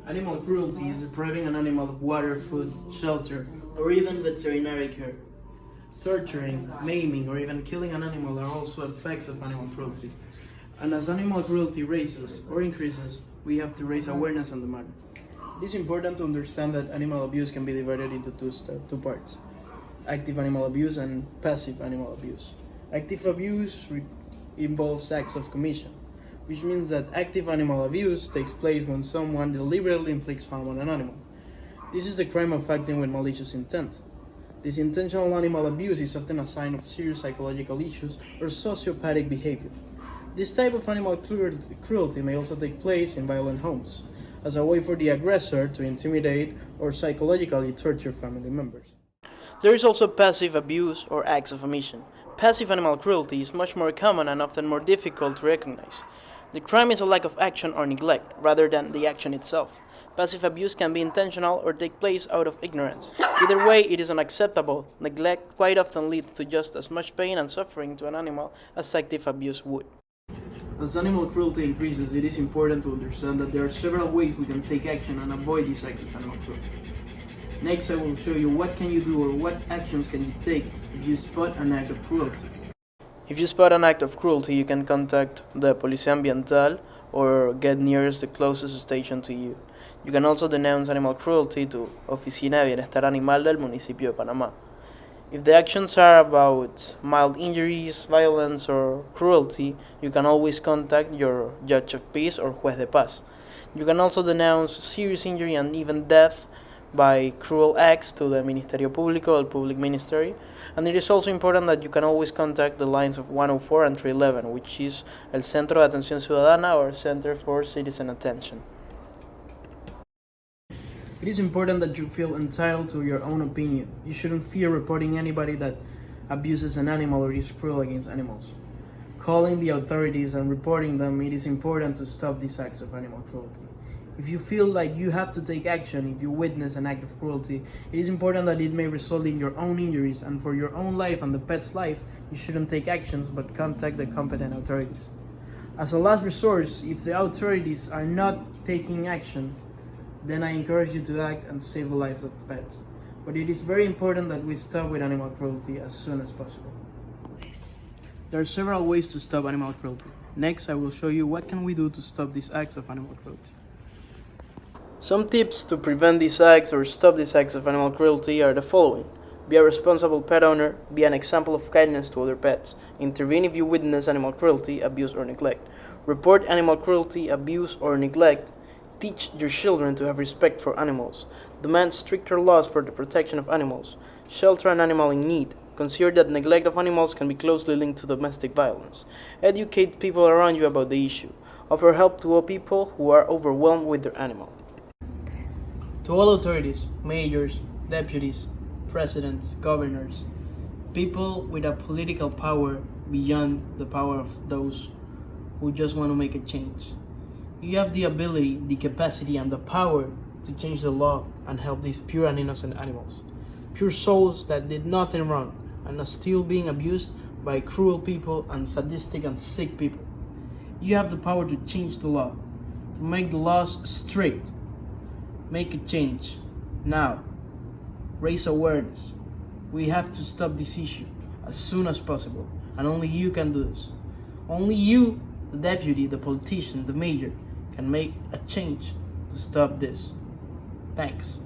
Animal cruelty is depriving an animal of water, food, shelter, or even veterinary care. Torturing, maiming, or even killing an animal are also effects of animal cruelty. And as animal cruelty raises or increases, we have to raise awareness on the matter. It is important to understand that animal abuse can be divided into two parts: active animal abuse and passive animal abuse. Active abuse involves acts of commission, which means that active animal abuse takes place when someone deliberately inflicts harm on an animal. This is the crime of acting with malicious intent. This intentional animal abuse is often a sign of serious psychological issues or sociopathic behavior. This type of animal cruelty may also take place in violent homes, as a way for the aggressor to intimidate or psychologically torture family members. There is also passive abuse or acts of omission. Passive animal cruelty is much more common and often more difficult to recognize. The crime is a lack of action or neglect, rather than the action itself. Passive abuse can be intentional or take place out of ignorance. Either way, it is unacceptable. Neglect quite often leads to just as much pain and suffering to an animal as active abuse would. As animal cruelty increases, it is important to understand that there are several ways we can take action and avoid this act of animal cruelty. Next, I will show you what can you do or what actions can you take if you spot an act of cruelty. If you spot an act of cruelty, you can contact the Policía Ambiental or get nearest the closest station to you. You can also denounce animal cruelty to Oficina de Bienestar Animal del Municipio de Panamá. If the actions are about mild injuries, violence, or cruelty, you can always contact your judge of peace or juez de paz. You can also denounce serious injury and even death by cruel acts to the Ministerio Público or Public Ministry. And it is also important that you can always contact the lines of 104 and 311, which is El Centro de Atención Ciudadana or Center for Citizen Attention. It is important that you feel entitled to your own opinion. You shouldn't fear reporting anybody that abuses an animal or is cruel against animals. Calling the authorities and reporting them, it is important to stop these acts of animal cruelty. If you feel like you have to take action if you witness an act of cruelty, it is important that it may result in your own injuries, and for your own life and the pet's life, you shouldn't take actions but contact the competent authorities. As a last resort, if the authorities are not taking action, then I encourage you to act and save the lives of pets. But it is very important that we stop with animal cruelty as soon as possible. There are several ways to stop animal cruelty. Next, I will show you what can we do to stop these acts of animal cruelty. Some tips to prevent these acts or stop these acts of animal cruelty are the following. Be a responsible pet owner, be an example of kindness to other pets, intervene if you witness animal cruelty, abuse, or neglect, report animal cruelty, abuse, or neglect, teach your children to have respect for animals, demand stricter laws for the protection of animals, shelter an animal in need, consider that neglect of animals can be closely linked to domestic violence, educate people around you about the issue, offer help to all people who are overwhelmed with their animal. To all authorities, mayors, deputies, presidents, governors, people with a political power beyond the power of those who just want to make a change. You have the ability, the capacity, and the power to change the law and help these pure and innocent animals. Pure souls that did nothing wrong and are still being abused by cruel people and sadistic and sick people. You have the power to change the law, to make the laws strict. Make a change now. Raise awareness. We have to stop this issue as soon as possible, and only you can do this. Only you, the deputy, the politician, the mayor, can make a change to stop this. Thanks.